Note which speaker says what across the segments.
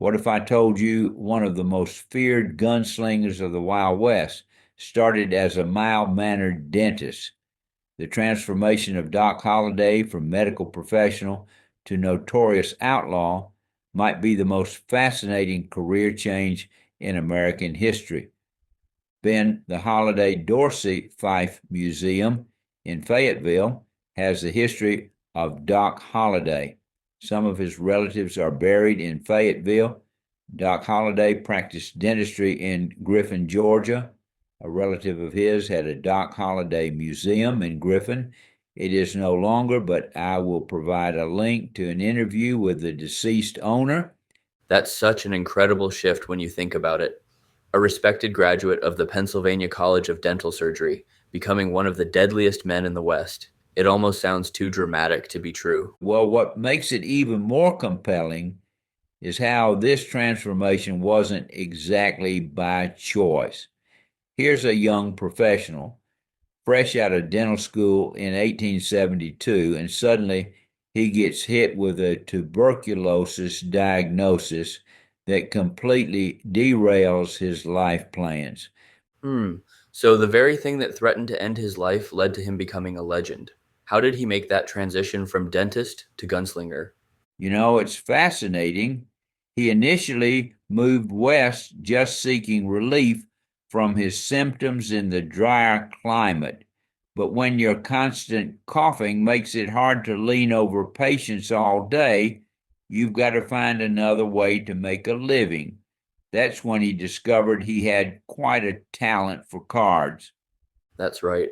Speaker 1: What if I told you one of the most feared gunslingers of the Wild West started as a mild-mannered dentist? The transformation of Doc Holliday from medical professional to notorious outlaw might be the most fascinating career change in American history. The Holiday-Dorsey-Fife Museum in Fayetteville has the history of Doc Holliday. Some of his relatives are buried in Fayetteville. Doc Holliday practiced dentistry in Griffin, Georgia. A relative of his had a Doc Holliday Museum in Griffin. It is no longer, but I will provide a link to an interview with the deceased owner.
Speaker 2: That's such an incredible shift when you think about it. A respected graduate of the Pennsylvania College of Dental Surgery, becoming one of the deadliest men in the West. It almost sounds too dramatic to be true.
Speaker 1: Well, what makes it even more compelling is how this transformation wasn't exactly by choice. Here's a young professional, fresh out of dental school in 1872, and suddenly he gets hit with a tuberculosis diagnosis that completely derails his life plans.
Speaker 2: So the very thing that threatened to end his life led to him becoming a legend. How did he make that transition from dentist to gunslinger?
Speaker 1: You know, it's fascinating. He initially moved west just seeking relief from his symptoms in the drier climate. But when your constant coughing makes it hard to lean over patients all day, you've got to find another way to make a living. That's when he discovered he had quite a talent for cards.
Speaker 2: That's right.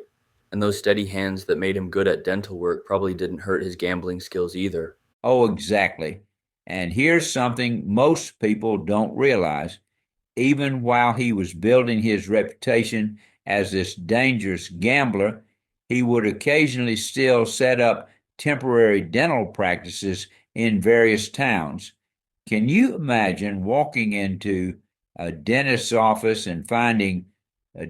Speaker 2: And those steady hands that made him good at dental work probably didn't hurt his gambling skills either.
Speaker 1: Oh, exactly. And here's something most people don't realize. Even while he was building his reputation as this dangerous gambler, he would occasionally still set up temporary dental practices in various towns. Can you imagine walking into a dentist's office and finding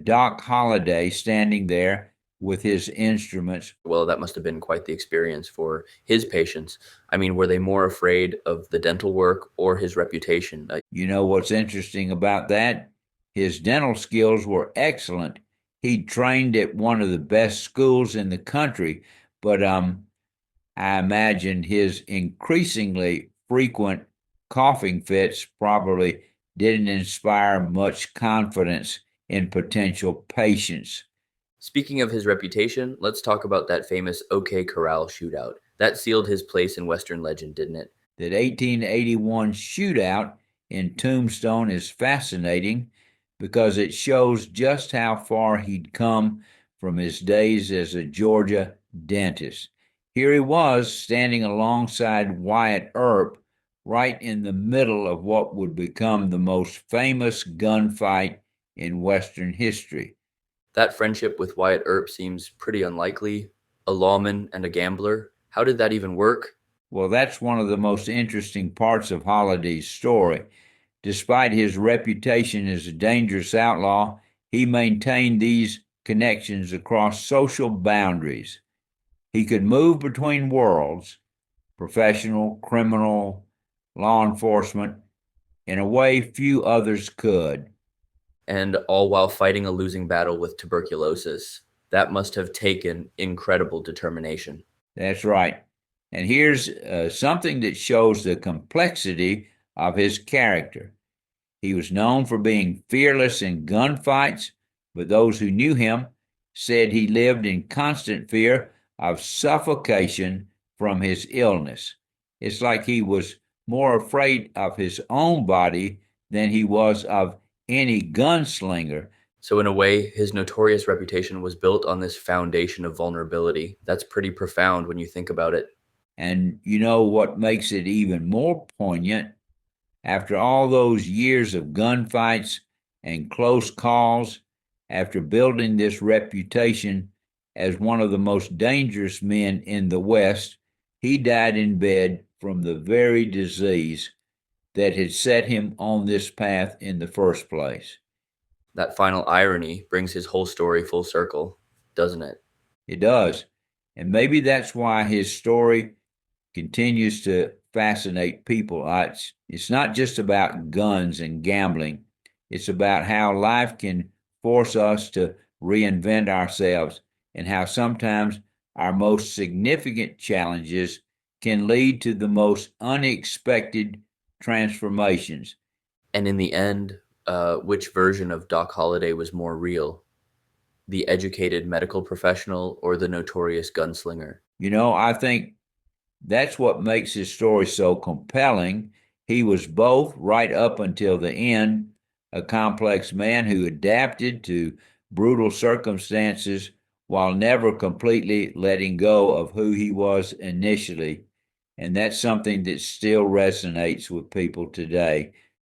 Speaker 1: Doc Holliday standing there with his instruments?
Speaker 2: Well, that must have been quite the experience for his patients. I mean, were they more afraid of the dental work or his reputation?
Speaker 1: You know what's interesting about that? His dental skills were excellent. He trained at one of the best schools in the country, but I imagine his increasingly frequent coughing fits probably didn't inspire much confidence in potential patients.
Speaker 2: Speaking of his reputation, let's talk about that famous OK Corral shootout. That sealed his place in Western legend, didn't it?
Speaker 1: That 1881 shootout in Tombstone is fascinating because it shows just how far he'd come from his days as a Georgia dentist. Here he was standing alongside Wyatt Earp right in the middle of what would become the most famous gunfight in Western history.
Speaker 2: That friendship with Wyatt Earp seems pretty unlikely. A lawman and a gambler. How did that even work?
Speaker 1: Well, that's one of the most interesting parts of Holliday's story. Despite his reputation as a dangerous outlaw, he maintained these connections across social boundaries. He could move between worlds, professional, criminal, law enforcement, in a way few others could.
Speaker 2: And all while fighting a losing battle with tuberculosis. That must have taken incredible determination.
Speaker 1: That's right. And here's something that shows the complexity of his character. He was known for being fearless in gunfights, but those who knew him said he lived in constant fear of suffocation from his illness. It's like he was more afraid of his own body than he was of any gunslinger.
Speaker 2: So in a way, his notorious reputation was built on this foundation of vulnerability. That's pretty profound when you think about it.
Speaker 1: And you know what makes it even more poignant? After all those years of gunfights and close calls, after building this reputation as one of the most dangerous men in the West, he died in bed from the very disease that had set him on this path in the first place.
Speaker 2: That final irony brings his whole story full circle, doesn't it?
Speaker 1: It does. And maybe that's why his story continues to fascinate people. It's not just about guns and gambling. It's about how life can force us to reinvent ourselves and how sometimes our most significant challenges can lead to the most unexpected transformations.
Speaker 2: And in the end, which version of Doc Holliday was more real? The educated medical professional or the notorious gunslinger?
Speaker 1: I think that's what makes his story so compelling. He was both right up until the end, a complex man who adapted to brutal circumstances while never completely letting go of who he was initially. And that's something that still resonates with people today.